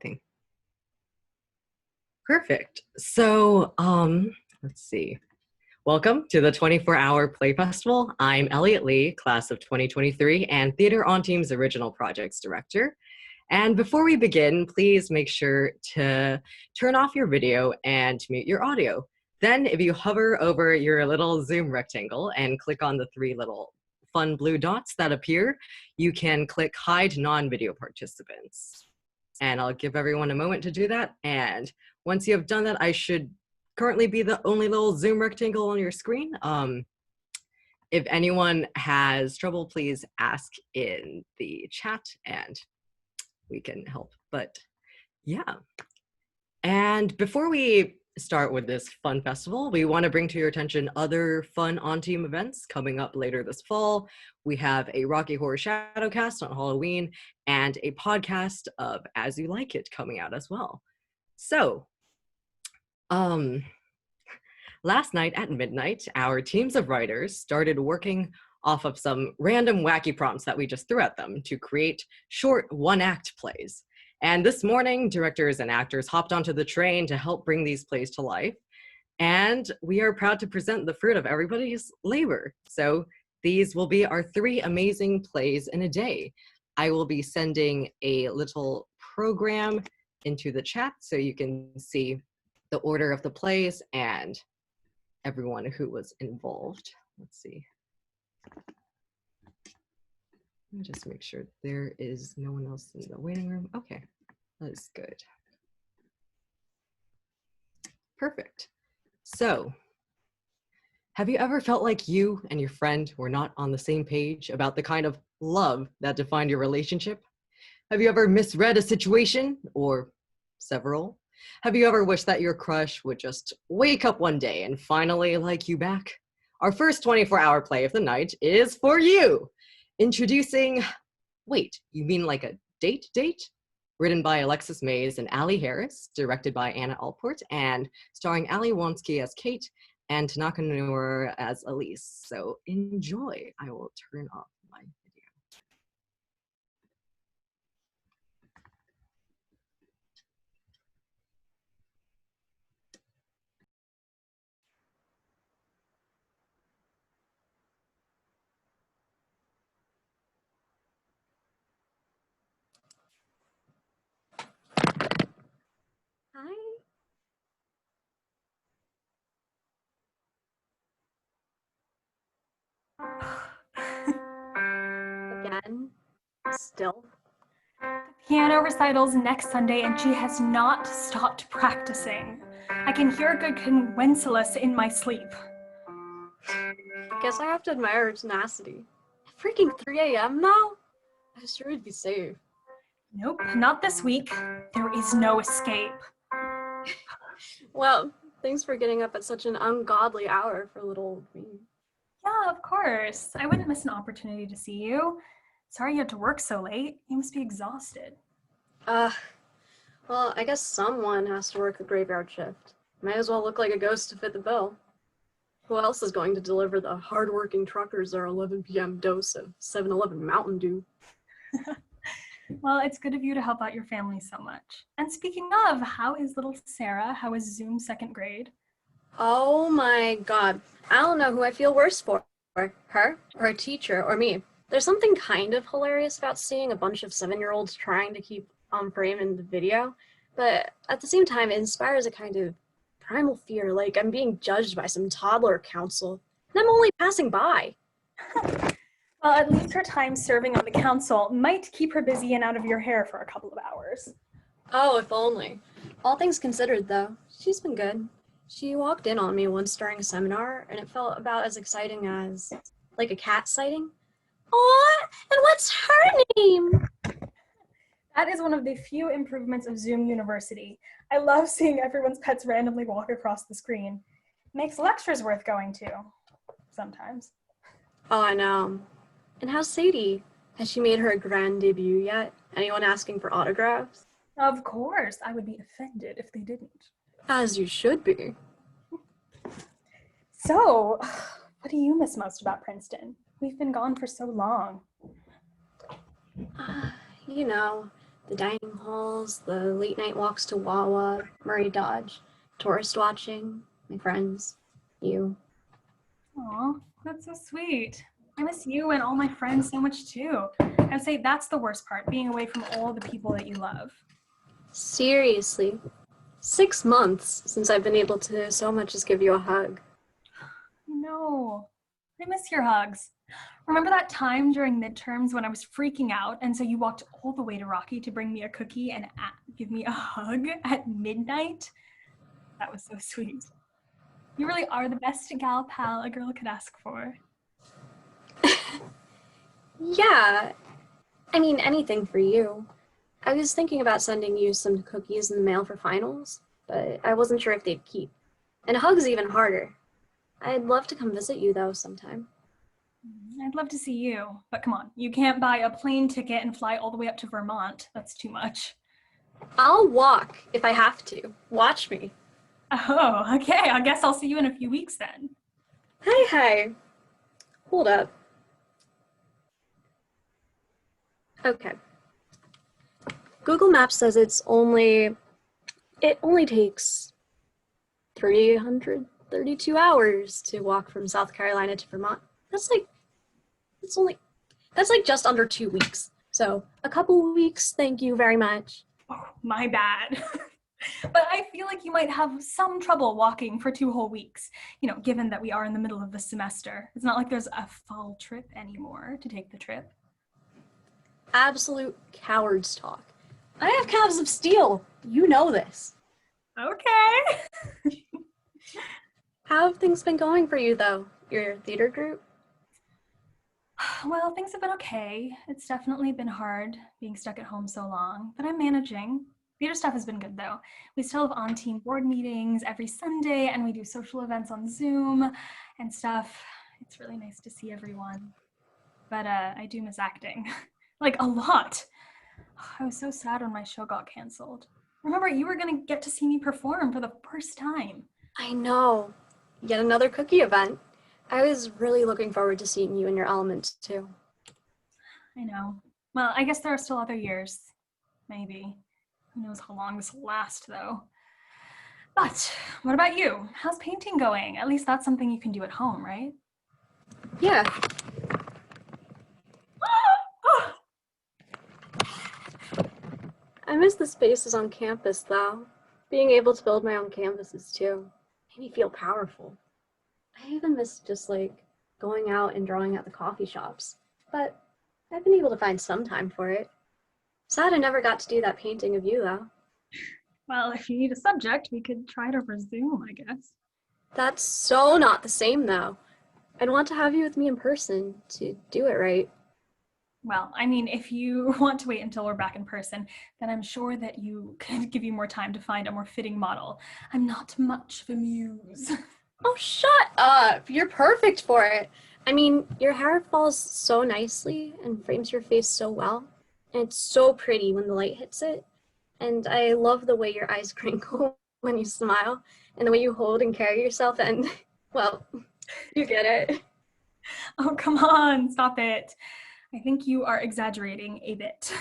thing. Perfect. So, let's see. Welcome to the 24-hour Play Festival. I'm Elliot Lee, class of 2023, and Theater on Team's Original Projects Director. And before we begin, please make sure to turn off your video and mute your audio. Then, if you hover over your little Zoom rectangle and click on the three little fun blue dots that appear, you can click Hide Non-Video Participants. And I'll give everyone a moment to do that. And once you have done that, I should currently be the only little Zoom rectangle on your screen. If anyone has trouble, please ask in the chat and we can help. But yeah. And before we start with this fun festival, we want to bring to your attention other fun on-team events coming up later this fall. We have a Rocky Horror Shadowcast on Halloween and a podcast of As You Like It coming out as well. So, last night at midnight, our teams of writers started working off of some random wacky prompts that we just threw at them to create short one-act plays. And this morning, directors and actors hopped onto the train to help bring these plays to life. And we are proud to present the fruit of everybody's labor. So these will be our 3 amazing plays in a day. I will be sending a little program into the chat so you can see the order of the plays and everyone who was involved. Let's see. Let me just make sure there is no one else in the waiting room. Okay, that is good. Perfect. So, have you ever felt like you and your friend were not on the same page about the kind of love that defined your relationship? Have you ever misread a situation, or several? Have you ever wished that your crush would just wake up one day and finally like you back? Our first 24-hour play of the night is for you. Introducing, wait, you mean like a date? Written by Alexis Mays and Allie Harris, directed by Anna Alport, and starring Ali Wonsky as Kate and Tanaka Nomura as Elise. So enjoy. I will turn off my video. Hi. Again? Still? Piano recital's next Sunday and she has not stopped practicing. I can hear good Wencelas in my sleep. Guess I have to admire her tenacity. Freaking 3 a.m. now? I sure would be safe. Nope, not this week. There is no escape. Well, thanks for getting up at such an ungodly hour for little old me. Yeah, of course. I wouldn't miss an opportunity to see you. Sorry you had to work so late. You must be exhausted. Well, I guess someone has to work the graveyard shift. Might as well look like a ghost to fit the bill. Who else is going to deliver the hardworking truckers their 11 p.m. dose of 7-Eleven Mountain Dew? Well, it's good of you to help out your family so much. And speaking of, how is little Sarah? How is Zoom 2nd grade? Oh my god. I don't know who I feel worse for. Her, or a teacher, or me. There's something kind of hilarious about seeing a bunch of 7-year-olds trying to keep on frame in the video, but at the same time, it inspires a kind of primal fear, like I'm being judged by some toddler council, and I'm only passing by. Well, at least her time serving on the council might keep her busy and out of your hair for a couple of hours. Oh, if only. All things considered, though, she's been good. She walked in on me once during a seminar, and it felt about as exciting as, like, a cat sighting. Aw, and what's her name? That is one of the few improvements of Zoom University. I love seeing everyone's pets randomly walk across the screen. Makes lectures worth going to, sometimes. Oh, I know. And how's Sadie? Has she made her grand debut yet? Anyone asking for autographs? Of course, I would be offended if they didn't. As you should be. So, what do you miss most about Princeton? We've been gone for so long. You know, The dining halls, the late night walks to Wawa, Murray Dodge, tourist watching, my friends, you. Aw, that's so sweet. I miss you and all my friends so much too. I would say that's the worst part, being away from all the people that you love. Seriously, 6 months since I've been able to so much as give you a hug. No, I miss your hugs. Remember that time during midterms when I was freaking out and so you walked all the way to Rocky to bring me a cookie and give me a hug at midnight? That was so sweet. You really are the best gal pal a girl could ask for. Yeah, I mean, anything for you. I was thinking about sending you some cookies in the mail for finals, but I wasn't sure if they'd keep. And a hug's even harder. I'd love to come visit you, though, sometime. I'd love to see you, but come on, you can't buy a plane ticket and fly all the way up to Vermont. That's too much. I'll walk if I have to. Watch me. Oh, okay, I guess I'll see you in a few weeks then. Hey. Hold up. Okay. Google Maps says it only takes 332 hours to walk from South Carolina to Vermont. That's like just under 2 weeks. So a couple weeks, thank you very much. Oh, my bad. But I feel like you might have some trouble walking for 2 whole weeks, given that we are in the middle of the semester. It's not like there's a fall trip anymore to take the trip. Absolute cowards talk. I have calves of steel. You know this. Okay. How have things been going for you, though? Your theater group? Well, things have been okay. It's definitely been hard being stuck at home so long, but I'm managing. Theater stuff has been good, though. We still have on-team board meetings every Sunday, and we do social events on Zoom and stuff. It's really nice to see everyone. But I do miss acting. Like, a lot. I was so sad when my show got canceled. Remember, you were going to get to see me perform for the first time. I know. Yet another cookie event. I was really looking forward to seeing you in your element, too. I know. Well, I guess there are still other years. Maybe. Who knows how long this will last, though. But what about you? How's painting going? At least that's something you can do at home, right? Yeah. I miss the spaces on campus, though. Being able to build my own canvases, too, made me feel powerful. I even miss just, going out and drawing at the coffee shops. But I've been able to find some time for it. Sad I never got to do that painting of you, though. Well, if you need a subject, we could try it over Zoom, I guess. That's so not the same, though. I'd want to have you with me in person to do it right. Well, I mean, if you want to wait until we're back in person, then I'm sure that you could give you more time to find a more fitting model. I'm not much of a muse. Oh, shut up! You're perfect for it. I mean, your hair falls so nicely and frames your face so well. And it's so pretty when the light hits it. And I love the way your eyes crinkle when you smile and the way you hold and carry yourself and, well, you get it. Oh, come on, stop it. I think you are exaggerating a bit.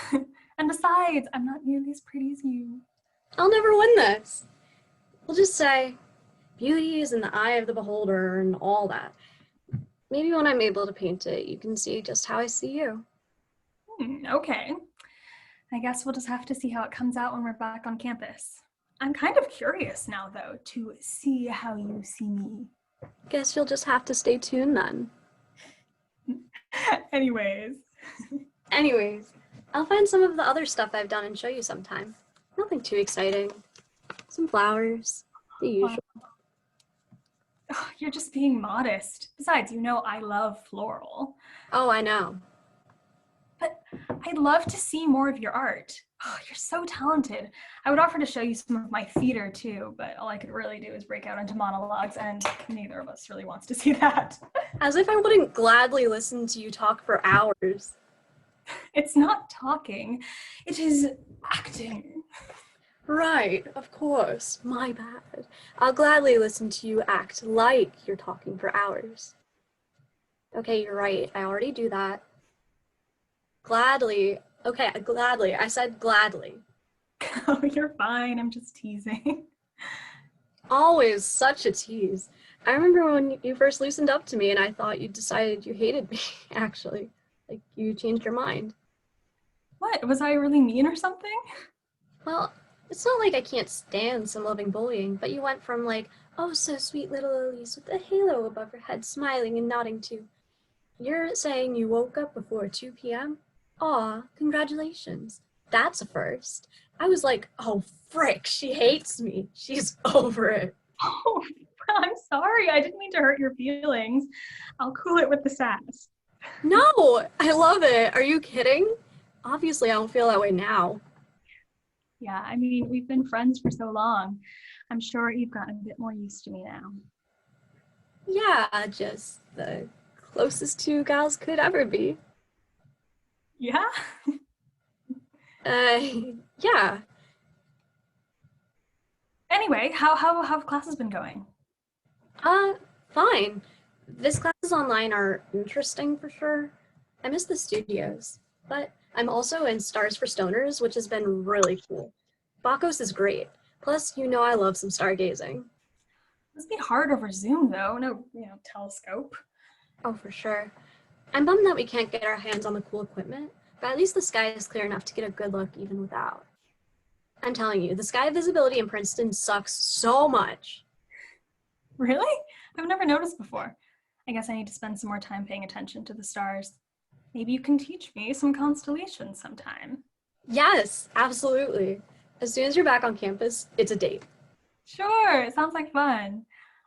And besides, I'm not nearly as pretty as you. I'll never win this. We'll just say, beauty is in the eye of the beholder and all that. Maybe when I'm able to paint it, you can see just how I see you. Okay. I guess we'll just have to see how it comes out when we're back on campus. I'm kind of curious now, though, to see how you see me. Guess you'll just have to stay tuned then. Anyways, I'll find some of the other stuff I've done and show you sometime. Nothing too exciting. Some flowers, the usual. Oh, you're just being modest. Besides, I love floral. Oh, I know. But I'd love to see more of your art. Oh, you're so talented. I would offer to show you some of my theater too, but all I could really do is break out into monologues, and neither of us really wants to see that. As if I wouldn't gladly listen to you talk for hours. It's not talking, it is acting. Right, of course. My bad. I'll gladly listen to you act like you're talking for hours. Okay, you're right. I already do that. Gladly, Okay, gladly. I said gladly. Oh, you're fine. I'm just teasing. Always such a tease. I remember when you first loosened up to me and I thought you decided you hated me, actually. Like, you changed your mind. What? Was I really mean or something? Well, it's not like I can't stand some loving bullying, but you went from like, oh, so sweet little Elise with a halo above her head smiling and nodding to, you're saying you woke up before 2 p.m.? Aw, congratulations. That's a first. I was like, oh, frick, she hates me. She's over it. Oh, I'm sorry. I didn't mean to hurt your feelings. I'll cool it with the sass. No, I love it. Are you kidding? Obviously, I don't feel that way now. Yeah, I mean, we've been friends for so long. I'm sure you've gotten a bit more used to me now. Yeah, just the closest two gals could ever be. Yeah? Uh, yeah. Anyway, how have classes been going? Uh, fine. This classes online are interesting for sure. I miss the studios, but I'm also in Stars for Stoners, which has been really cool. Bakos is great. Plus, you know I love some stargazing. Must be hard over Zoom though. No, telescope. Oh, for sure. I'm bummed that we can't get our hands on the cool equipment, but at least the sky is clear enough to get a good look even without. I'm telling you, the sky visibility in Princeton sucks so much. Really? I've never noticed before. I guess I need to spend some more time paying attention to the stars. Maybe you can teach me some constellations sometime. Yes, absolutely. As soon as you're back on campus, it's a date. Sure, it sounds like fun.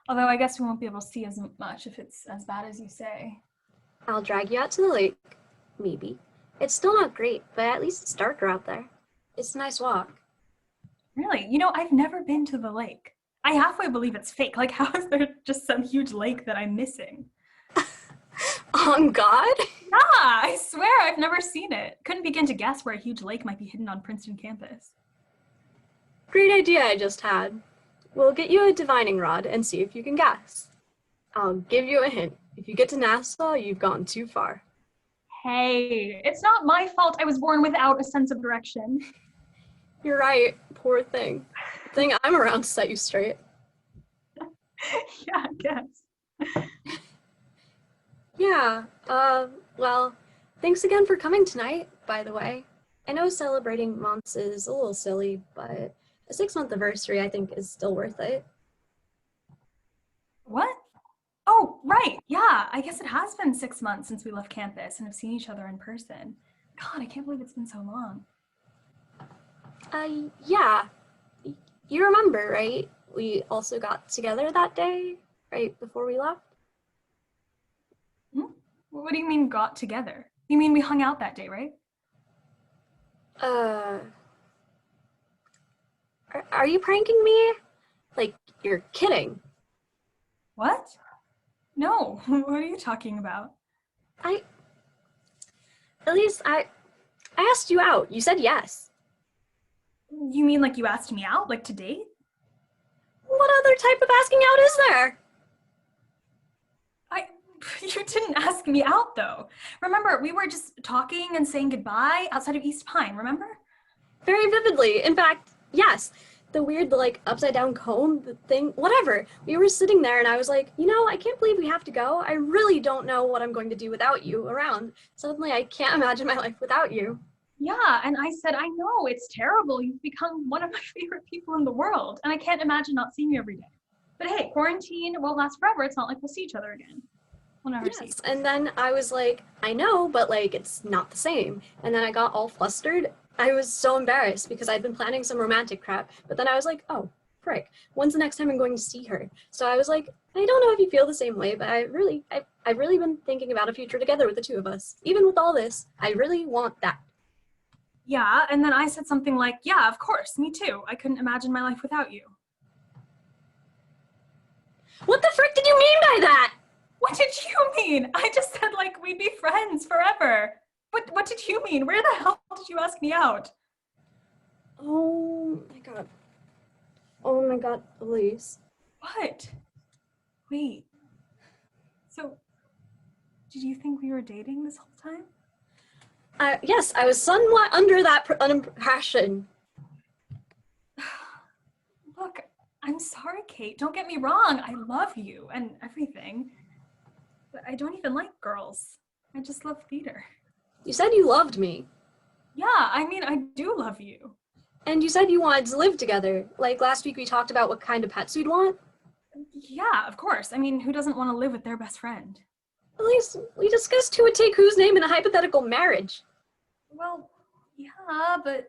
Although I guess we won't be able to see as much if it's as bad as you say. I'll drag you out to the lake. Maybe. It's still not great, but at least it's darker out there. It's a nice walk. Really? I've never been to the lake. I halfway believe it's fake. Like, how is there just some huge lake that I'm missing? On God? Yeah, I swear I've never seen it. Couldn't begin to guess where a huge lake might be hidden on Princeton campus. Great idea I just had. We'll get you a divining rod and see if you can guess. I'll give you a hint. If you get to Nassau, you've gone too far. Hey, it's not my fault I was born without a sense of direction. You're right. Poor thing. Good thing I'm around to set you straight. Yeah, I guess. Yeah, well, thanks again for coming tonight, by the way. I know celebrating months is a little silly, but a 6-month anniversary I think is still worth it. What? Oh, right. Yeah, I guess it has been 6 months since we left campus and have seen each other in person. God, I can't believe it's been so long. Yeah. You remember, right? We also got together that day, right before we left? What do you mean got together? You mean we hung out that day, right? Are you pranking me? Like, you're kidding. What? No, what are you talking about? At least I asked you out. You said yes. You mean like you asked me out, like to date? What other type of asking out is there? You didn't ask me out though. Remember, we were just talking and saying goodbye outside of East Pine, remember? Very vividly. In fact, yes. The weird, like, upside down cone, the thing, whatever. We were sitting there and I was like, I can't believe we have to go. I really don't know what I'm going to do without you around. Suddenly, I can't imagine my life without you. Yeah, and I said, I know, it's terrible. You've become one of my favorite people in the world, and I can't imagine not seeing you every day. But hey, quarantine won't last forever. It's not like we'll see each other again. We'll never see. Yes, and then I was like, I know, but like, it's not the same. And then I got all flustered. I was so embarrassed because I'd been planning some romantic crap, but then I was like, oh, frick, when's the next time I'm going to see her? So I was like, I don't know if you feel the same way, but I've really been thinking about a future together with the two of us. Even with all this, I really want that. Yeah, and then I said something like, yeah, of course, me too. I couldn't imagine my life without you. What the frick did you mean by that? What did you mean? I just said like we'd be friends forever. What did you mean? Where the hell did you ask me out? Oh my god. Oh my god, Elise. What? Wait. So, did you think we were dating this whole time? Yes, I was somewhat under that impression. Look, I'm sorry, Kate. Don't get me wrong. I love you and everything. But I don't even like girls. I just love theater. You said you loved me. Yeah, I mean, I do love you. And you said you wanted to live together. Like last week we talked about what kind of pets we'd want. Yeah, of course. I mean, who doesn't want to live with their best friend? At least we discussed who would take whose name in a hypothetical marriage. Well, yeah, but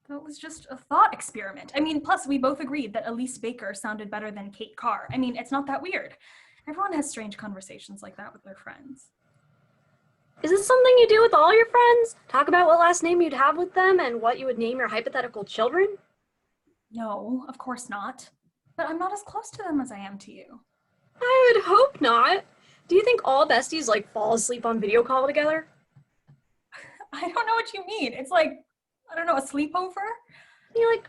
that was just a thought experiment. I mean, plus we both agreed that Elise Baker sounded better than Kate Carr. I mean, it's not that weird. Everyone has strange conversations like that with their friends. Is this something you do with all your friends? Talk about what last name you'd have with them and what you would name your hypothetical children? No, of course not. But I'm not as close to them as I am to you. I would hope not. Do you think all besties like fall asleep on video call together? I don't know what you mean. It's like, I don't know, a sleepover? You're like,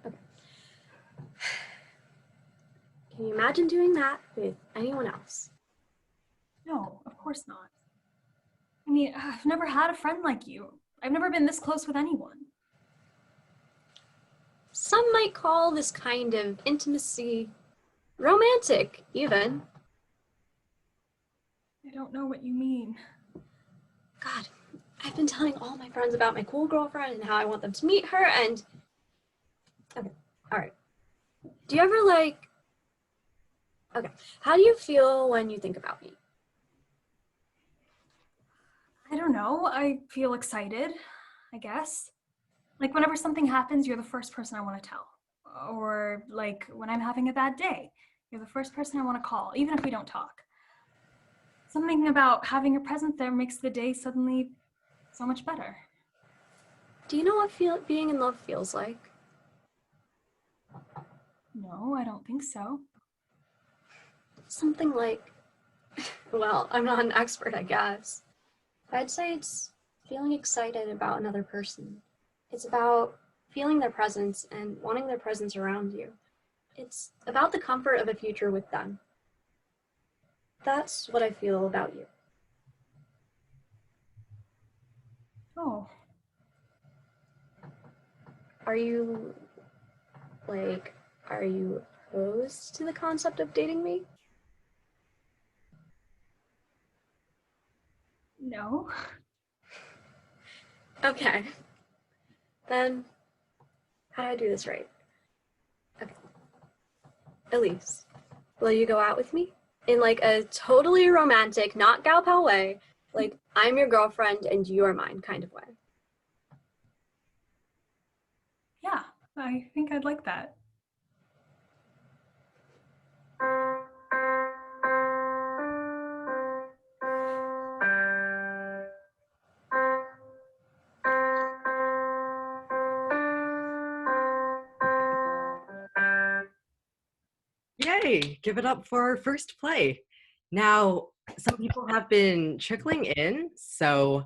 okay. Can you imagine doing that with anyone else? No, of course not. I mean, I've never had a friend like you. I've never been this close with anyone. Some might call this kind of intimacy romantic, even. I don't know what you mean. God, I've been telling all my friends about my cool girlfriend and how I want them to meet her, and... Okay, alright. Do you ever, like... Okay, how do you feel when you think about me? I don't know. I feel excited, I guess. Like whenever something happens, you're the first person I want to tell. Or like when I'm having a bad day, you're the first person I want to call, even if we don't talk. Something about having your presence there makes the day suddenly so much better. Do you know what being in love feels like? No, I don't think so. Something like... Well, I'm not an expert, I guess. I'd say it's feeling excited about another person. It's about feeling their presence and wanting their presence around you. It's about the comfort of a future with them. That's what I feel about you. Oh, Are you opposed to the concept of dating me? no. Okay. Then, how do I do this right? Okay. Elise, will you go out with me? In like a totally romantic, not gal pal way, like I'm your girlfriend and you're mine kind of way. Yeah, I think I'd like that. Yay, give it up for our first play. Now, some people have been trickling in, so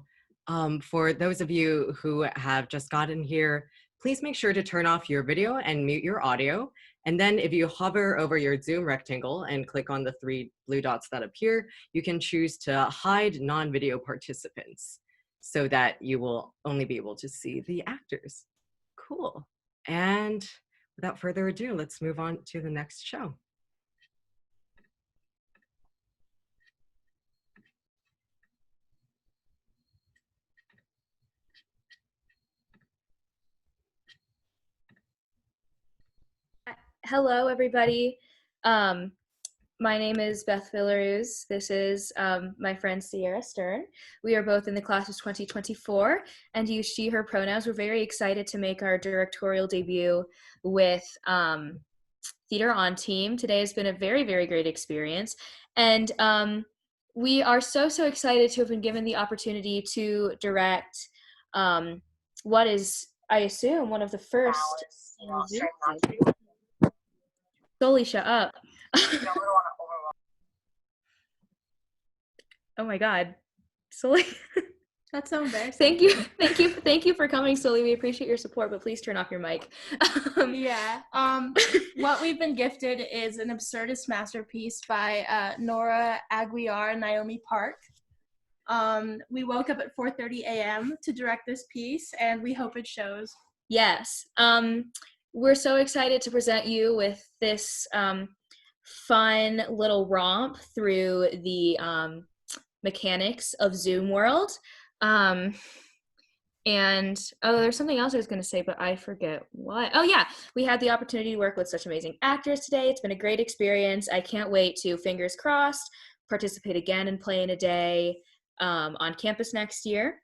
for those of you who have just gotten here, please make sure to turn off your video and mute your audio. And then if you hover over your Zoom rectangle and click on the 3 blue dots that appear, you can choose to hide non-video participants so that you will only be able to see the actors. Cool. And without further ado, let's move on to the next show. Hello, everybody. My name is Beth Villaruz. This is my friend Sierra Stern. We are both in the class of 2024 and use she, her pronouns. We're very excited to make our directorial debut with Theater on Team. Today has been a very, very great experience. And we are so excited to have been given the opportunity to direct what is, I assume, one of the first... Solely shut up. Oh my God. Solely. That's so embarrassing. Thank you for coming, Solely. We appreciate your support, but please turn off your mic. Yeah. What we've been gifted is an absurdist masterpiece by Nora Aguiar and Naomi Park. We woke up at 4:30 a.m. to direct this piece, and we hope it shows. Yes. We're so excited to present you with this fun little romp through the mechanics of Zoom world. And there's something else I was going to say, but I forget what. Oh yeah, we had the opportunity to work with such amazing actors today. It's been a great experience. I can't wait to, fingers crossed, participate again and play in a day on campus next year.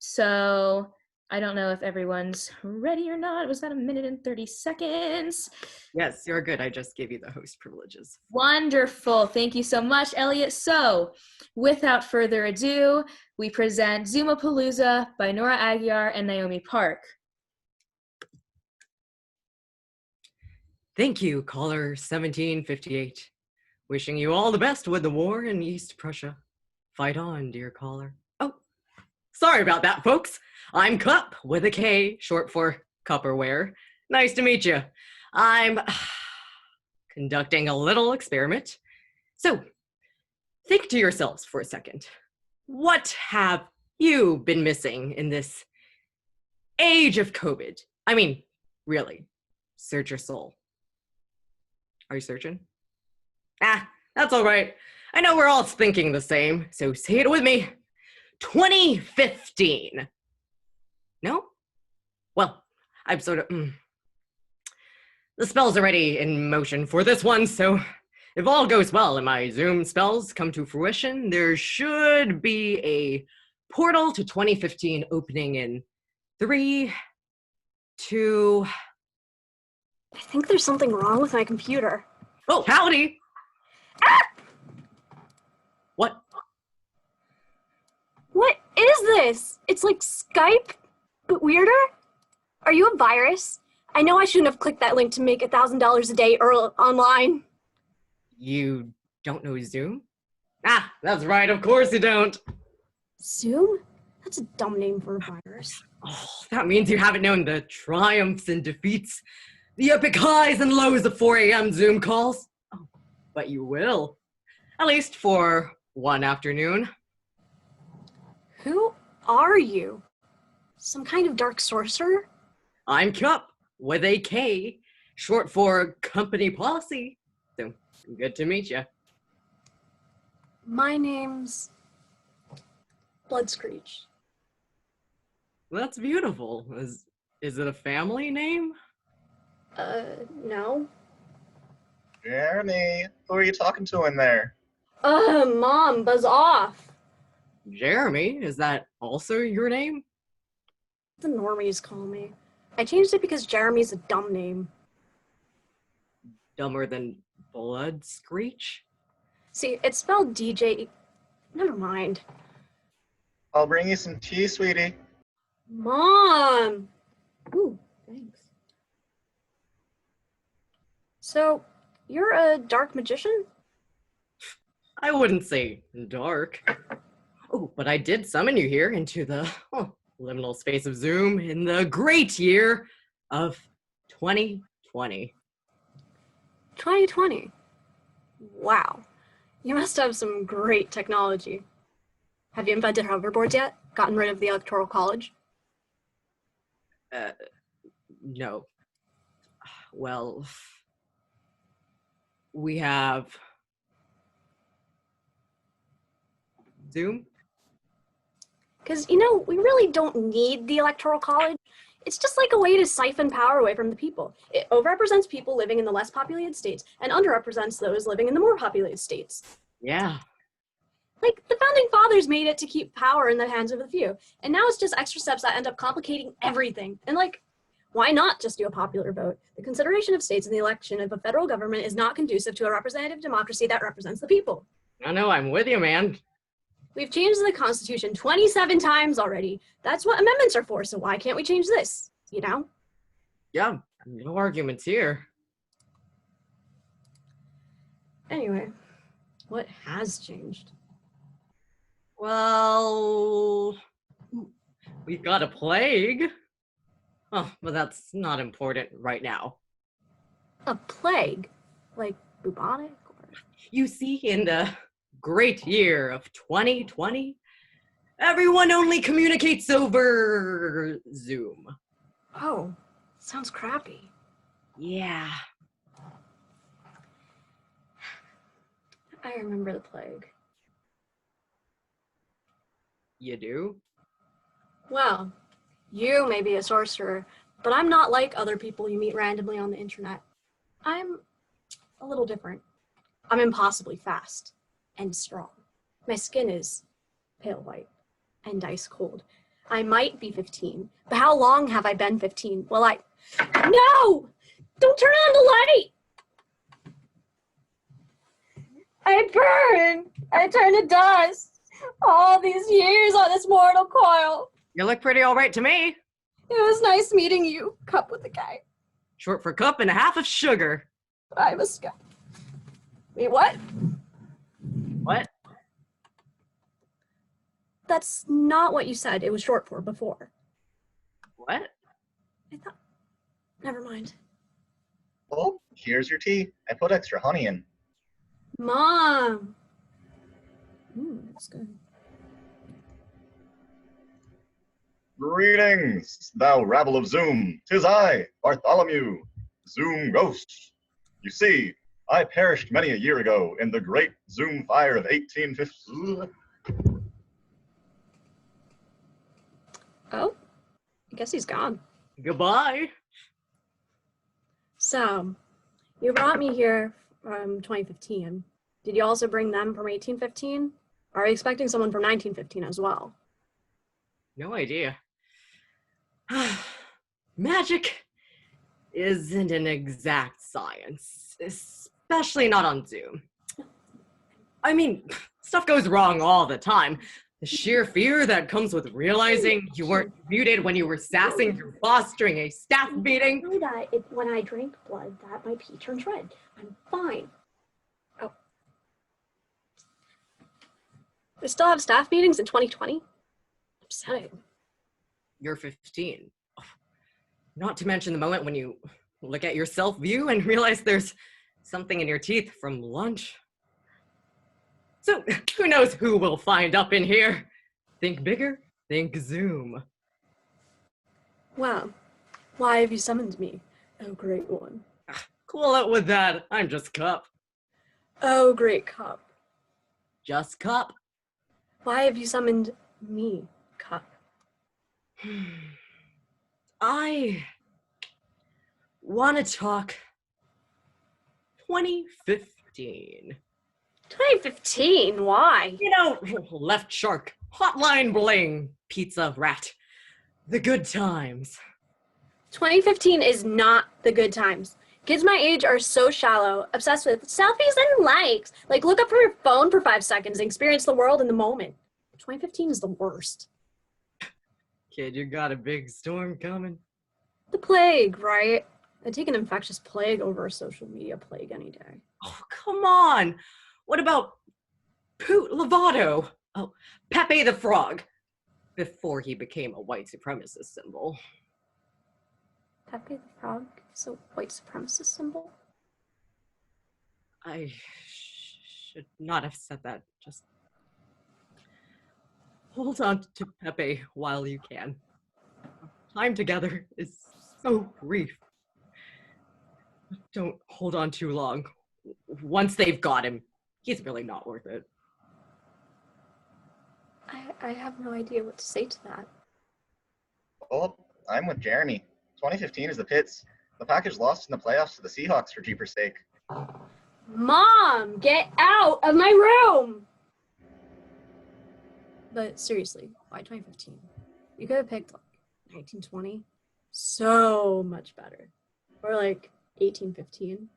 So I don't know if everyone's ready or not. Was that 1 minute and 30 seconds? Yes, you're good. I just gave you the host privileges. Wonderful. Thank you so much, Elliot. So without further ado, we present Zoomapalooza by Nora Aguiar and Naomi Park. Thank you, caller 1758. Wishing you all the best with the war in East Prussia. Fight on, dear caller. Oh, sorry about that, folks. I'm Cup with a K, short for Cupperware. Nice to meet you. I'm conducting a little experiment. So, think to yourselves for a second. What have you been missing in this age of COVID? I mean, really, search your soul. Are you searching? That's all right. I know we're all thinking the same, so say it with me. 2015. No? Well, I'm sort of... The spell's already in motion for this one, so if all goes well and my Zoom spells come to fruition, there should be a portal to 2015 opening in 3, 2... I think there's something wrong with my computer. Oh, howdy! What? What is this? It's like Skype, but weirder? Are you a virus? I know I shouldn't have clicked that link to make $1,000 a day online. You don't know Zoom? That's right, of course you don't. Zoom? That's a dumb name for a virus. Oh, that means you haven't known the triumphs and defeats, the epic highs and lows of 4 a.m. Zoom calls. Oh, but you will. At least for one afternoon. Who are you? Some kind of dark sorcerer? I'm Cup, with a K, short for company policy. So, good to meet you. My name's Blood Screech. That's beautiful. Is it a family name? No. Jeremy, who are you talking to in there? Mom, buzz off. Jeremy, is that also your name? The normies call me. I changed it because Jeremy's a dumb name. Dumber than Blood Screech? See, it's spelled DJ. Never mind. I'll bring you some tea, sweetie. Mom! Ooh, thanks. So, you're a dark magician? I wouldn't say dark. Oh, but I did summon you here into the liminal space of Zoom in the great year of 2020. 2020. Wow. You must have some great technology. Have you invented hoverboards yet? Gotten rid of the Electoral College? No. Well, we have Zoom. Because, we really don't need the Electoral College. It's just like a way to siphon power away from the people. It overrepresents people living in the less populated states and underrepresents those living in the more populated states. Yeah. Like, the founding fathers made it to keep power in the hands of the few. And now it's just extra steps that end up complicating everything. And why not just do a popular vote? The consideration of states in the election of a federal government is not conducive to a representative democracy that represents the people. I know, I'm with you, man. We've changed the Constitution 27 times already. That's what amendments are for, so why can't we change this? Yeah, no arguments here. Anyway, what has changed? Well, we've got a plague. Oh, but that's not important right now. A plague? Like bubonic? Or... You see, in the great year of 2020, everyone only communicates over Zoom. Oh, sounds crappy. Yeah. I remember the plague. You do? Well, you may be a sorcerer, but I'm not like other people you meet randomly on the internet. I'm a little different. I'm impossibly fast and strong. My skin is pale white and ice cold. I might be 15, but how long have I been 15? Well, No! Don't turn on the light! I burn! I turn to dust! All these years on this mortal coil! You look pretty all right to me. It was nice meeting you, cup with the guy. Short for cup and a half of sugar. I'm a sky. Wait, what? What? That's not what you said it was short for before. What? I thought. Never mind. Oh, here's your tea. I put extra honey in. Mom! That's good. Greetings, thou rabble of Zoom. 'Tis I, Bartholomew, Zoom Ghost. You see, I perished many a year ago in the great Zoom fire of 1850. Oh? I guess he's gone. Goodbye. So, you brought me here from 2015. Did you also bring them from 1815? Are we expecting someone from 1915 as well? No idea. Magic isn't an exact science, especially not on Zoom. I mean, stuff goes wrong all the time. The sheer fear that comes with realizing you weren't muted when you were sassing your boss during a staff meeting. I know that when I drank blood, that my pee turns red. I'm fine. Oh. We still have staff meetings in 2020? Upsetting. You're 15. Not to mention the moment when you look at your self-view and realize there's something in your teeth from lunch. So who knows who we'll find up in here? Think bigger, think Zoom. Well, why have you summoned me, oh great one? Cool it with that, I'm just Cup. Oh great cup. Just Cup. Why have you summoned me, cup? I want to talk 2015. 2015, why? You know, Left Shark, Hotline Bling, Pizza Rat, the good times. 2015 is not the good times. Kids my age are so shallow, obsessed with selfies and likes. Like, look up from your phone for 5 seconds and experience the world in the moment. 2015 is the worst. Kid, you got a big storm coming. The plague, right? I'd take an infectious plague over a social media plague any day. Oh, come on. What about Poot Lovato? Oh, Pepe the Frog, before he became a white supremacist symbol. Pepe the Frog is a white supremacist symbol? I should not have said that. Just hold on to Pepe while you can. Time together is so brief. Don't hold on too long. Once they've got him, he's really not worth it. I have no idea what to say to that. Oh, I'm with Jeremy. 2015 is the pits. The Packers lost in the playoffs to the Seahawks for jeepers' sake. Mom, get out of my room! But seriously, why 2015? You could have picked like 1920. So much better. Or like 1815.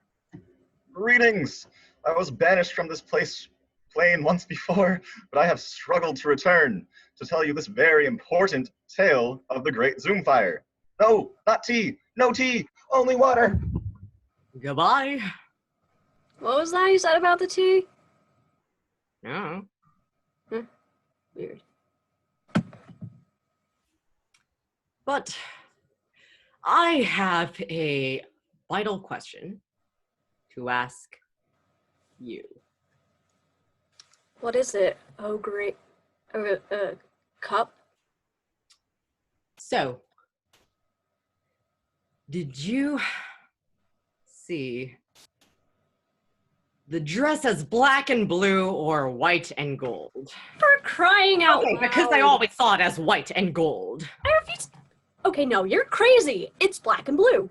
Greetings! I was banished from this plane once before, but I have struggled to return to tell you this very important tale of the Great Zoom Fire. No, not tea! No tea! Only water! Goodbye. What was that you said about the tea? No. Weird. But I have a vital question to ask you. What is it? Oh, great. Cup? So, did you see the dress as black and blue or white and gold? For crying out Okay, loud. because I always saw it as white and gold. I refuse. Okay, no, you're crazy. It's black and blue.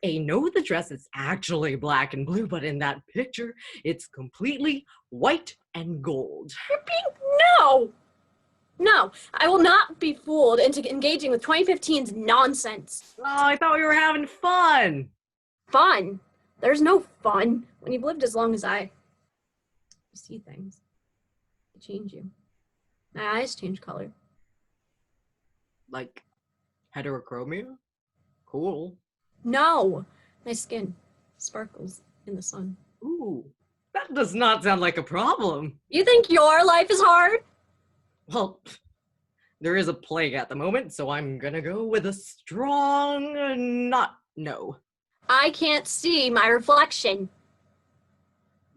I know the dress is actually black and blue, but in that picture, it's completely white and gold. You're being. No! No, I will not be fooled into engaging with 2015's nonsense. Oh, I thought we were having fun. Fun? There's no fun when you've lived as long as I. You see things. They change you. My eyes change color. Like heterochromia? Cool. No! My skin sparkles in the sun. Ooh, that does not sound like a problem. You think your life is hard? Well, there is a plague at the moment, so I'm gonna go with a strong no. I can't see my reflection.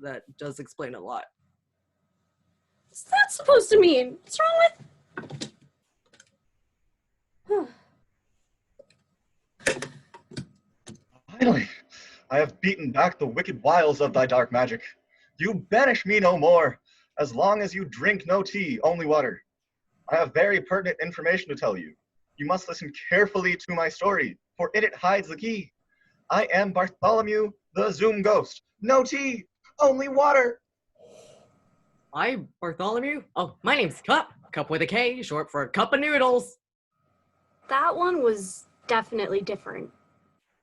That does explain a lot. What's that supposed to mean? What's wrong with... Finally, I have beaten back the wicked wiles of thy dark magic. You banish me no more, as long as you drink no tea, only water. I have very pertinent information to tell you. You must listen carefully to my story, for in it hides the key. I am Bartholomew, the Zoom ghost. No tea, only water. Hi, Bartholomew. Oh, my name's Cup. Cup with a K, short for cup of noodles. That one was definitely different.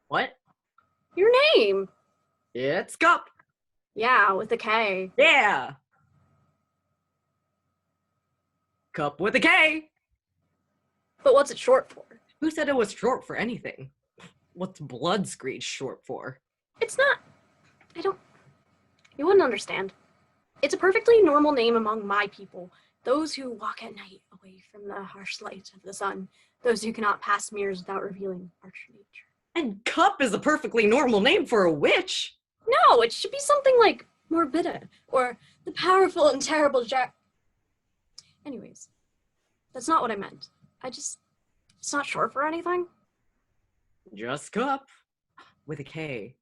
What? Your name. It's Cup. Yeah, with a K. Yeah. Cup with a K. But what's it short for? Who said it was short for anything? What's blood screech short for? It's not. You wouldn't understand. It's a perfectly normal name among my people. Those who walk at night away from the harsh light of the sun. Those who cannot pass mirrors without revealing arch nature. And Cup is a perfectly normal name for a witch. No, it should be something like Morbida or the powerful and terrible Anyways, that's not what I meant. It's not short for anything. Just Cup with a K.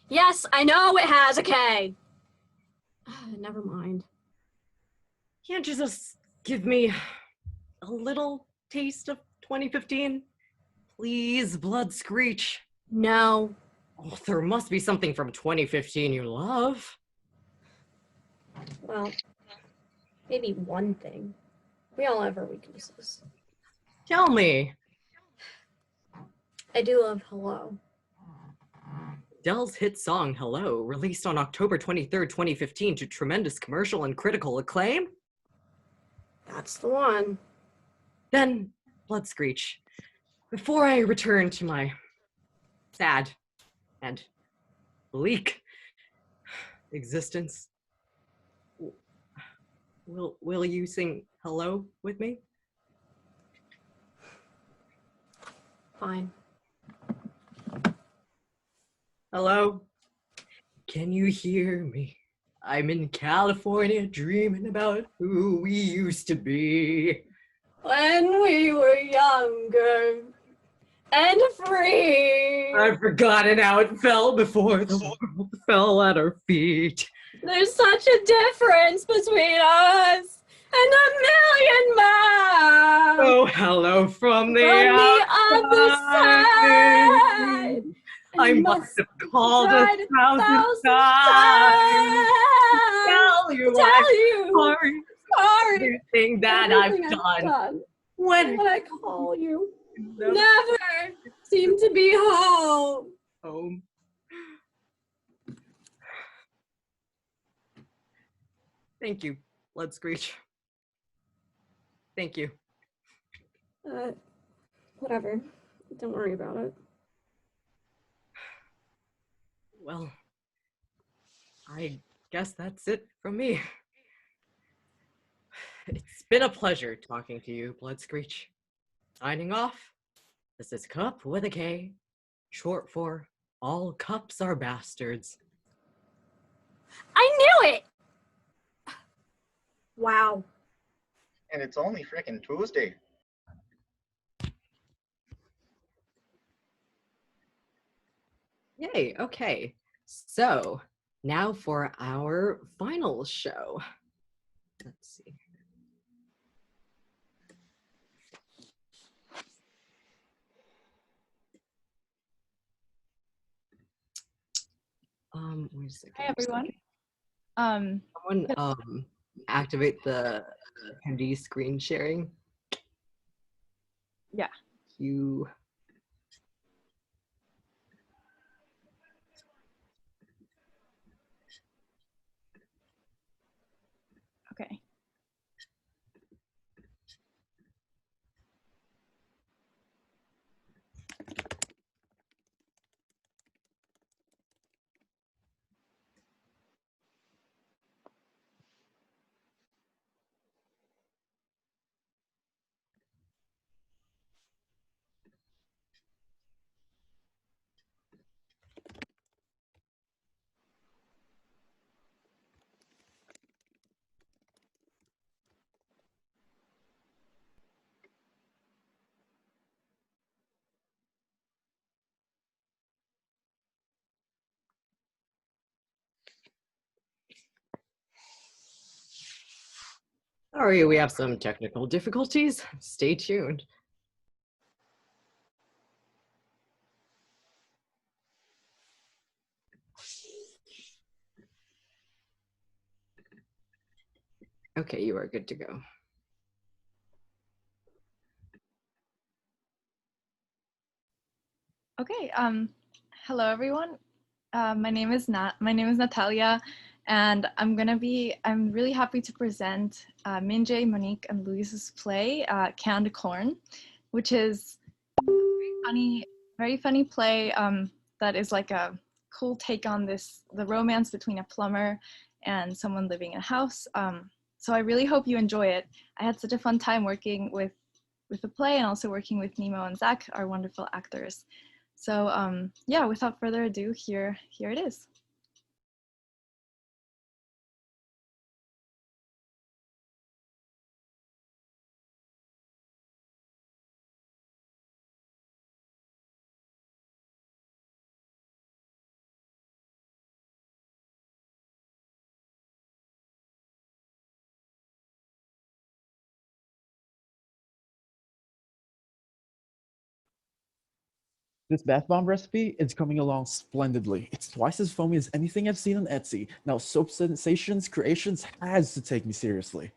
Yes, I know it has a K. Never mind. Can't you just give me a little taste of 2015? Please, blood screech. No. Oh, there must be something from 2015 you love. Well, maybe one thing. We all have our weaknesses. Tell me. I do love Hello. Adele's hit song Hello, released on October 23rd, 2015 to tremendous commercial and critical acclaim? That's the one. Then, blood screech. Before I return to my sad and bleak existence, will you sing Hello with me? Fine. Hello? Can you hear me? I'm in California dreaming about who we used to be. When we were younger and free. I've forgotten how it felt before the world fell at our feet. There's such a difference between us and a million miles. Oh, hello from the other side. I must have called 1,000 times. Tell you I'm sorry. Everything that I've done. When I call you, no. never seem to be home. Home. Thank you, Blood Screech. Thank you. Whatever. Don't worry about it. Well, I guess that's it from me. It's been a pleasure talking to you, Blood Screech. Signing off, this is Cup with a K, short for All Cups Are Bastards. I knew it! Wow. And it's only frickin' Tuesday. Yay, okay. So now for our final show. Let's see. Wait a second. Hi everyone. Someone activate the attendee screen sharing. Yeah. You. Okay. Sorry, we have some technical difficulties. Stay tuned. Okay, you are good to go. Okay. Hello everyone. My name is Natalia, and I'm really happy to present Minjae, Monique, and Louise's play, Canned Corn, which is very funny play that is like a cool take on the romance between a plumber and someone living in a house. So I really hope you enjoy it. I had such a fun time working with the play and also working with Nemo and Zach, our wonderful actors. So yeah, without further ado, here it is. This bath bomb recipe is coming along splendidly. It's twice as foamy as anything I've seen on Etsy. Now, Soap Sensations Creations has to take me seriously.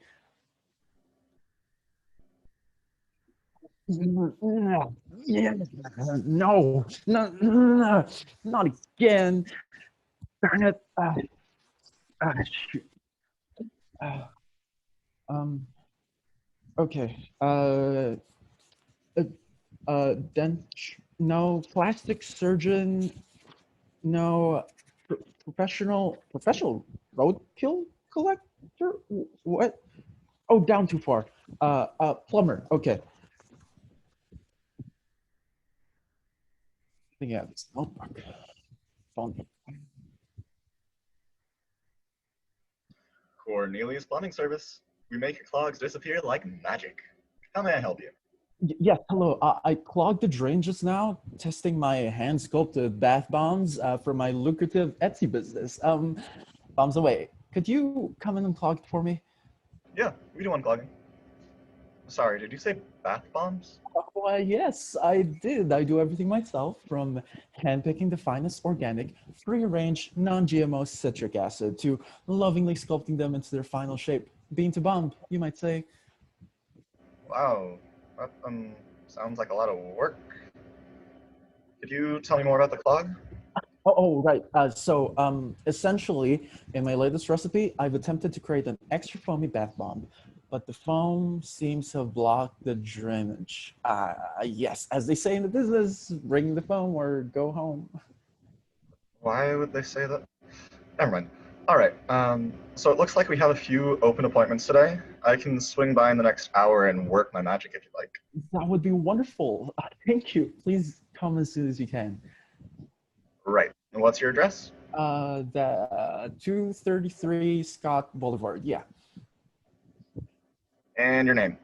Yeah. No, not again. Darn it. Shoot. Uh, um, okay. No, plastic surgeon, no, professional roadkill collector. What? Oh, down too far. Plumber. Okay. Yeah, this notebook. Phone. Cornelius Plumbing Service. We make your clogs disappear like magic. How may I help you? Yes, hello. I clogged the drain just now, testing my hand sculpted bath bombs for my lucrative Etsy business. Bombs away. Could you come in and clog it for me? Yeah, we do unclogging. Sorry, did you say bath bombs? Why, yes, I did. I do everything myself, from handpicking the finest organic, free-range, non-GMO citric acid to lovingly sculpting them into their final shape. Bean to bomb, you might say. Wow, that sounds like a lot of work. Could you tell me more about the clog? Right. Essentially, in my latest recipe, I've attempted to create an extra foamy bath bomb, but the foam seems to have blocked the drainage. Yes, as they say in the business, bring the foam or go home. Why would they say that? Never mind. All right. So it looks like we have a few open appointments today. I can swing by in the next hour and work my magic if you'd like. That would be wonderful. Thank you. Please come as soon as you can. Right. And what's your address? The 233 Scott Boulevard. Yeah. And your name?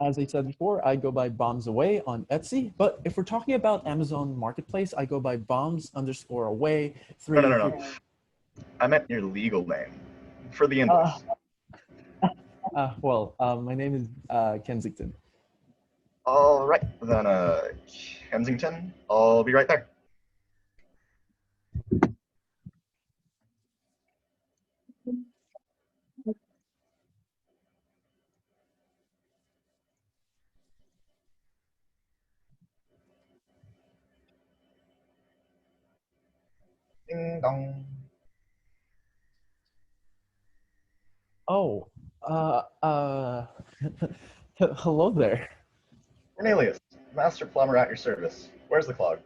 As I said before, I go by Bombs Away on Etsy. But if we're talking about Amazon Marketplace, I go by Bombs_Away. No. I meant your legal name for the Uh, invoice. My name is Kensington. All right, then, Kensington, I'll be right there. Ding dong. Oh, uh, uh, hello there. Cornelius, master plumber at your service. Where's the clog?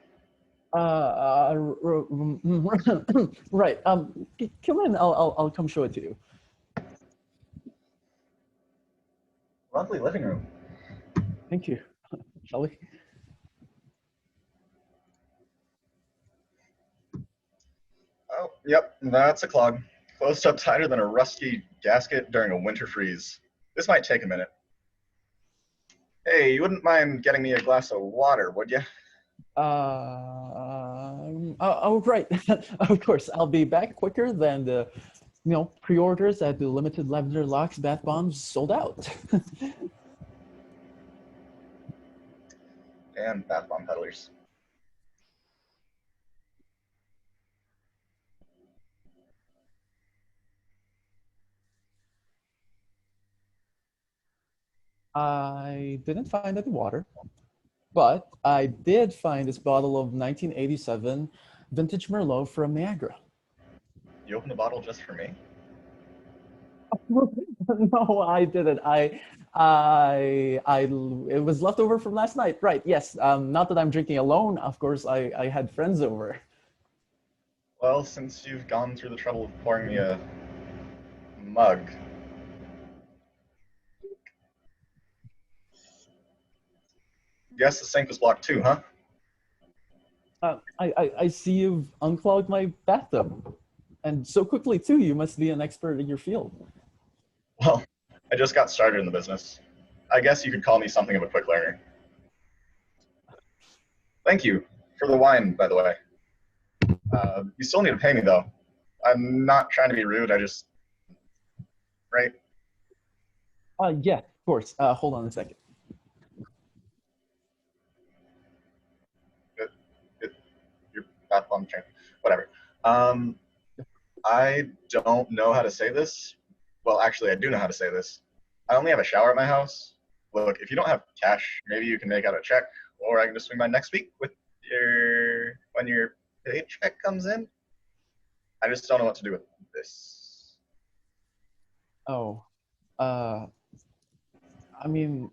Right. Come in. I'll come show it to you. Lovely living room. Thank you. Shall we? Oh, yep, that's a clog. Closed up tighter than a rusty gasket during a winter freeze. This might take a minute. Hey, you wouldn't mind getting me a glass of water, would you? Right. Of course. I'll be back quicker than the, pre-orders at the limited lavender locks bath bombs sold out. Damn bath bomb peddlers. I didn't find any water, but I did find this bottle of 1987 vintage Merlot from Niagara. You opened a bottle just for me? No, I didn't. It was left over from last night. Right. Yes. Not that I'm drinking alone. Of course, I had friends over. Well, since you've gone through the trouble of pouring me a mug. Guess the sink was blocked too, huh? I see you've unclogged my bathtub. And so quickly, too. You must be an expert in your field. Well, I just got started in the business. I guess you could call me something of a quick learner. Thank you for the wine, by the way. You still need to pay me, though. I'm not trying to be rude, right? Yeah, of course. Hold on a second. Your bath bomb chain. Whatever. I don't know how to say this. Well, actually, I do know how to say this. I only have a shower at my house. Look, if you don't have cash, maybe you can make out a check, or I can just swing by next week when your paycheck comes in. I just don't know what to do with this. Oh, I mean,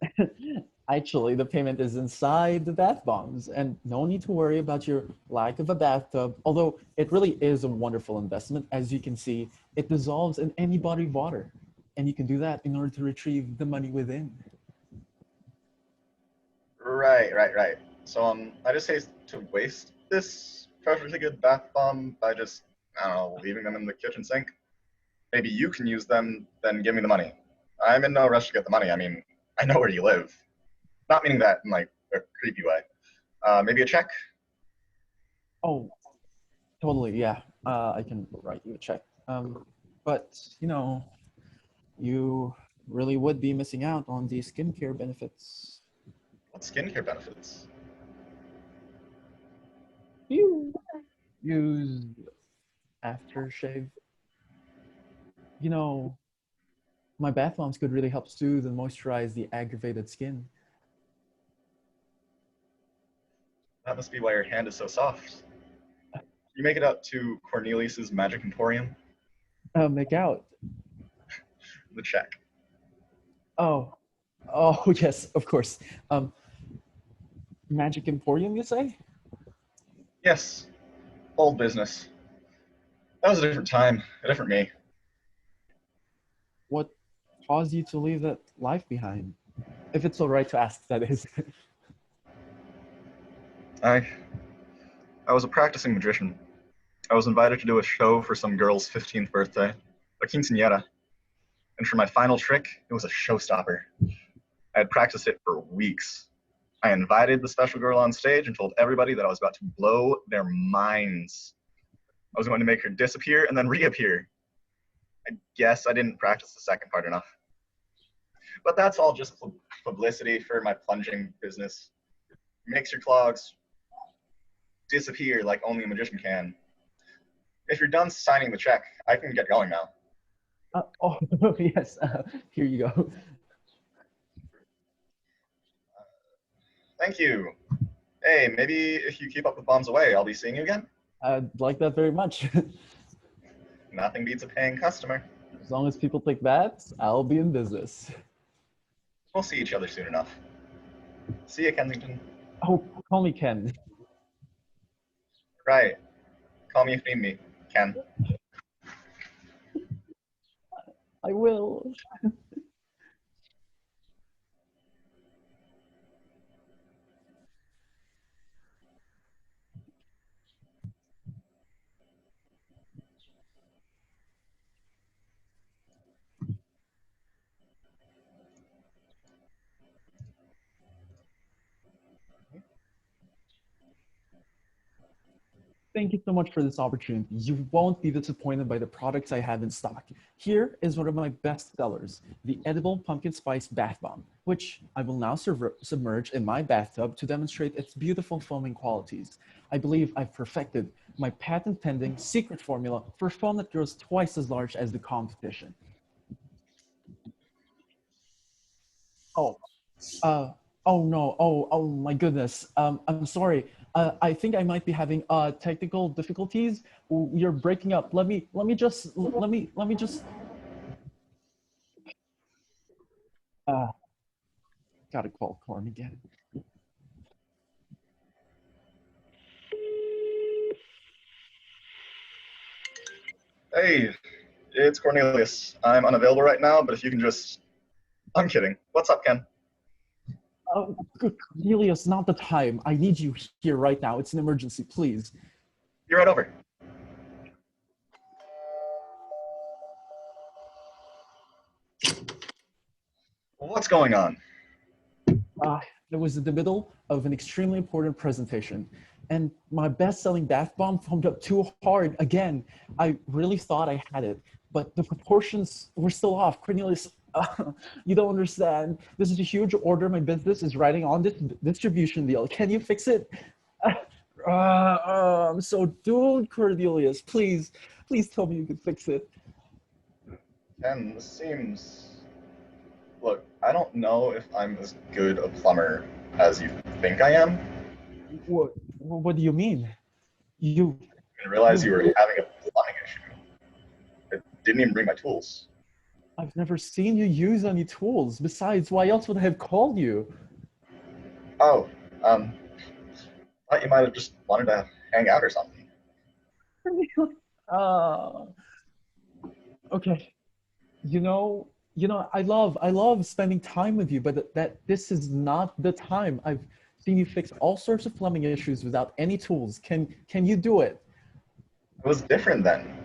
actually, the payment is inside the bath bombs, and no need to worry about your lack of a bathtub, although it really is a wonderful investment. As you can see, it dissolves in any body of water, and you can do that in order to retrieve the money within. Right. So, I just hate to waste this perfectly good bath bomb by just, I don't know, leaving them in the kitchen sink. Maybe you can use them, then give me the money. I'm in no rush to get the money. I mean, I know where you live. Not meaning that in, like, a creepy way. Maybe a check? Oh, totally, yeah. I can write you a check. But, you really would be missing out on the skincare benefits. What skincare benefits? You use aftershave. My bath bombs could really help soothe and moisturize the aggravated skin. That must be why your hand is so soft. You make it up to Cornelius's Magic Emporium? Make out. The check. Oh, yes, of course. Magic Emporium, you say? Yes. Old business. That was a different time, a different me. What caused you to leave that life behind? If it's all right to ask, that is. I was a practicing magician. I was invited to do a show for some girl's 15th birthday, a quinceañera. And for my final trick, it was a showstopper. I had practiced it for weeks. I invited the special girl on stage and told everybody that I was about to blow their minds. I was going to make her disappear and then reappear. I guess I didn't practice the second part enough. But that's all just publicity for my plunging business. Makes your clogs disappear like only a magician can. If you're done signing the check, I can get going now. Oh, yes, here you go. Thank you. Hey, maybe if you keep up with bombs away, I'll be seeing you again. I'd like that very much. Nothing beats a paying customer. As long as people take bets, I'll be in business. We'll see each other soon enough. See you, Kensington. Oh, call me Ken. Right. Call me if you need me, Ken. I will. Thank you so much for this opportunity. You won't be disappointed by the products I have in stock. Here is one of my best sellers, the edible pumpkin spice bath bomb, which I will now submerge in my bathtub to demonstrate its beautiful foaming qualities. I believe I've perfected my patent pending secret formula for foam that grows twice as large as the competition. Oh, oh no, oh my goodness. I'm sorry. I think I might be having technical difficulties. You're breaking up. Let me just. Gotta call Corn again. Hey, it's Cornelius. I'm unavailable right now, but if you can just... I'm kidding. What's up, Ken? Oh, Cornelius, not the time. I need you here right now. It's an emergency, please. You're right over. What's going on? I was in the middle of an extremely important presentation, and my best-selling bath bomb foamed up too hard again. I really thought I had it, but the proportions were still off. Cornelius, you don't understand. This is a huge order my business is writing on this distribution deal. Can you fix it? I'm so doomed, Cornelius. Please tell me you can fix it. Ken, this seems... Look, I don't know if I'm as good a plumber as you think I am. What do you mean? I didn't realize you were having a plumbing issue. I didn't even bring my tools. I've never seen you use any tools. Besides, why else would I have called you? Oh, thought you might have just wanted to hang out or something. Okay. You know, I love spending time with you, but this is not the time. I've seen you fix all sorts of plumbing issues without any tools. Can you do it? It was different then.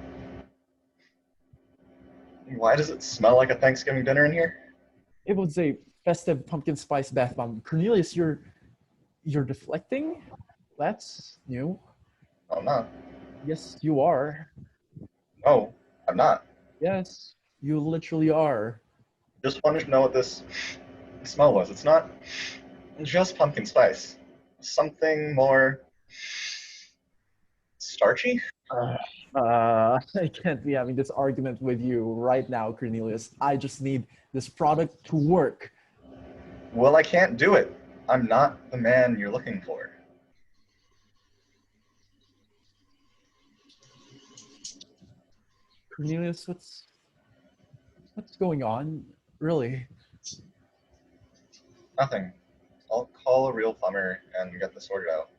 Why does it smell like a Thanksgiving dinner in here? It was a festive pumpkin spice bath bomb. Cornelius, you're deflecting? That's new. Oh, I'm not. Yes, you are. No, I'm not. Yes, you literally are. Just wanted to know what this smell was. It's not just pumpkin spice. Something more starchy? I can't be having this argument with you right now, Cornelius. I just need this product to work. Well, I can't do it. I'm not the man you're looking for. Cornelius, what's going on? Really? Nothing. I'll call a real plumber and get this sorted out.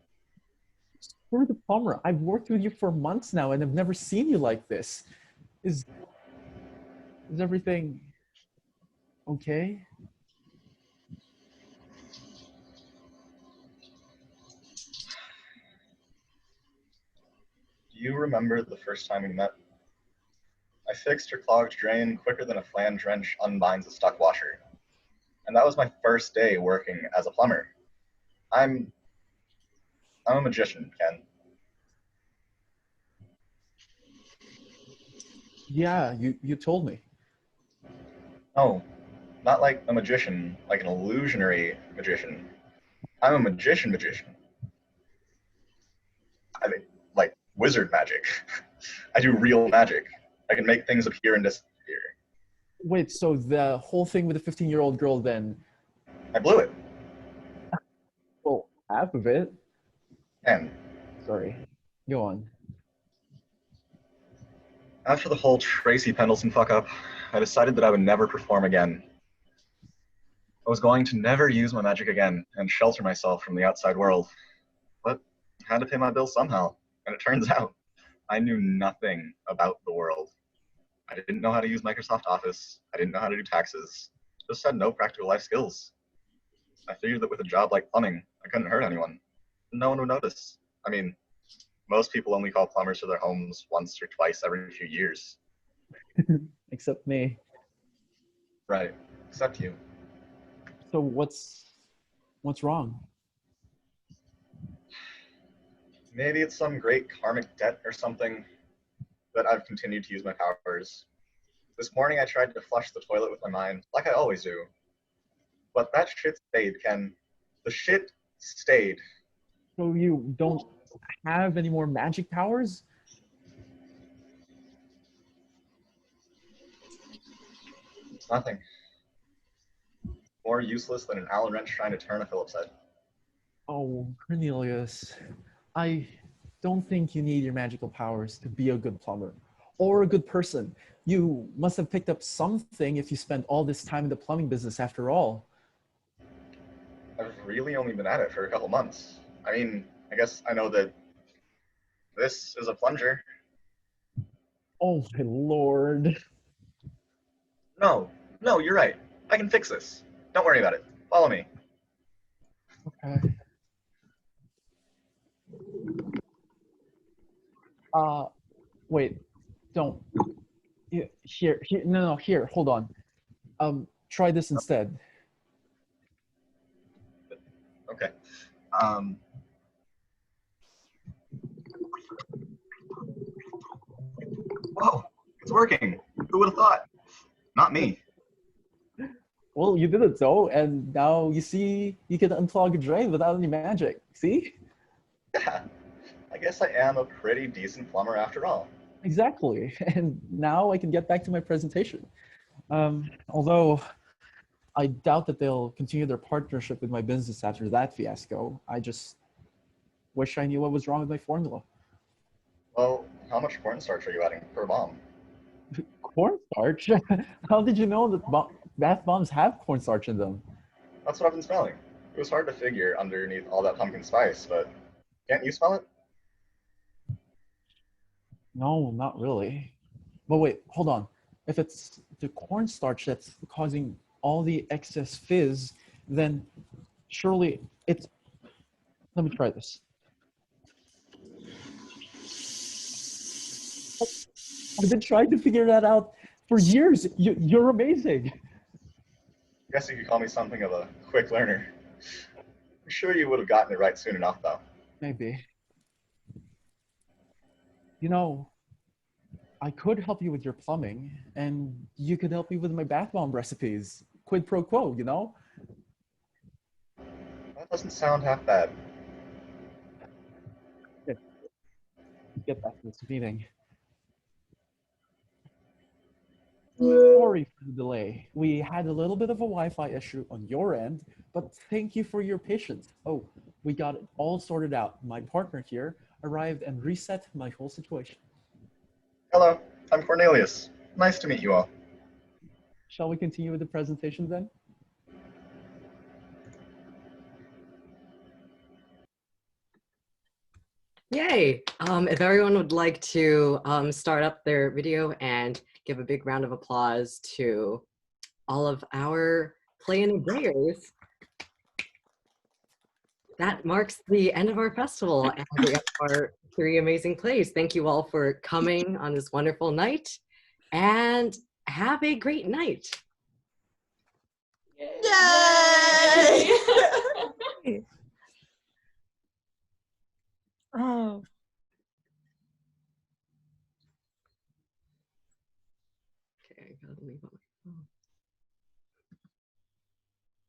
You're the plumber. I've worked with you for months now and I've never seen you like this. Is everything okay? Do you remember the first time we met? I fixed your clogged drain quicker than a flange wrench unbinds a stuck washer. and that was my first day working as a plumber. I'm a magician, Ken. Yeah, you told me. No, not like a magician, like an illusionary magician. I'm a magician. I mean, like wizard magic. I do real magic. I can make things appear and disappear. Wait, so the whole thing with the 15-year-old girl then, I blew it. well, half of it. And Sorry. Go on. after the whole Tracy Pendleton fuck up, I decided that I would never perform again. I was going to never use my magic again and shelter myself from the outside world. But I had to pay my bills somehow, and it turns out I knew nothing about the world. I didn't know how to use Microsoft Office. I didn't know how to do taxes. Just had no practical life skills. I figured that with a job like plumbing, I couldn't hurt anyone. No one would notice. I mean, most people only call plumbers to their homes once or twice every few years. Except me. Right, except you. So what's wrong? Maybe it's some great karmic debt or something, but I've continued to use my powers. This morning I tried to flush the toilet with my mind, like I always do. But that shit stayed, Ken. The shit stayed. So you don't have any more magic powers? It's nothing. More useless than an Allen wrench trying to turn a Phillips head. Oh, Cornelius, I don't think you need your magical powers to be a good plumber or a good person. You must have picked up something if you spent all this time in the plumbing business after all. I've really only been at it for a couple months. I mean, I guess I know that this is a plunger. Oh my lord. No, you're right. I can fix this. Don't worry about it. Follow me. Okay. Wait, don't. Here, no, here, hold on. Try this instead. Okay. Whoa, it's working. Who would have thought? Not me. Well, you did it though, and now you see you can unplug a drain without any magic. See? Yeah, I guess I am a pretty decent plumber after all. Exactly. And now I can get back to my presentation. Although I doubt that they'll continue their partnership with my business after that fiasco. I just wish I knew what was wrong with my formula. Well, how much cornstarch are you adding per bomb? Cornstarch? How did you know that bath bombs have cornstarch in them? That's what I've been smelling. It was hard to figure underneath all that pumpkin spice, but can't you smell it? No, not really. But wait, hold on. If it's the cornstarch that's causing all the excess fizz, then surely it's... Let me try this. I've been trying to figure that out for years. You're amazing. Guess you could call me something of a quick learner. I'm sure you would have gotten it right soon enough, though. Maybe. You know, I could help you with your plumbing, and you could help me with my bath bomb recipes. Quid pro quo, you know? That doesn't sound half bad. Get back to this meeting. Sorry for the delay. We had a little bit of a Wi-Fi issue on your end, but thank you for your patience. Oh, we got it all sorted out. My partner here arrived and reset my whole situation. Hello, I'm Cornelius. Nice to meet you all. Shall we continue with the presentation then? Yay! If everyone would like to start up their video and give a big round of applause to all of our play and players. That marks the end of our festival and the end of our 3 amazing plays. Thank you all for coming on this wonderful night, and have a great night. Yay! Oh. Okay, I gotta leave on my phone.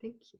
Thank you.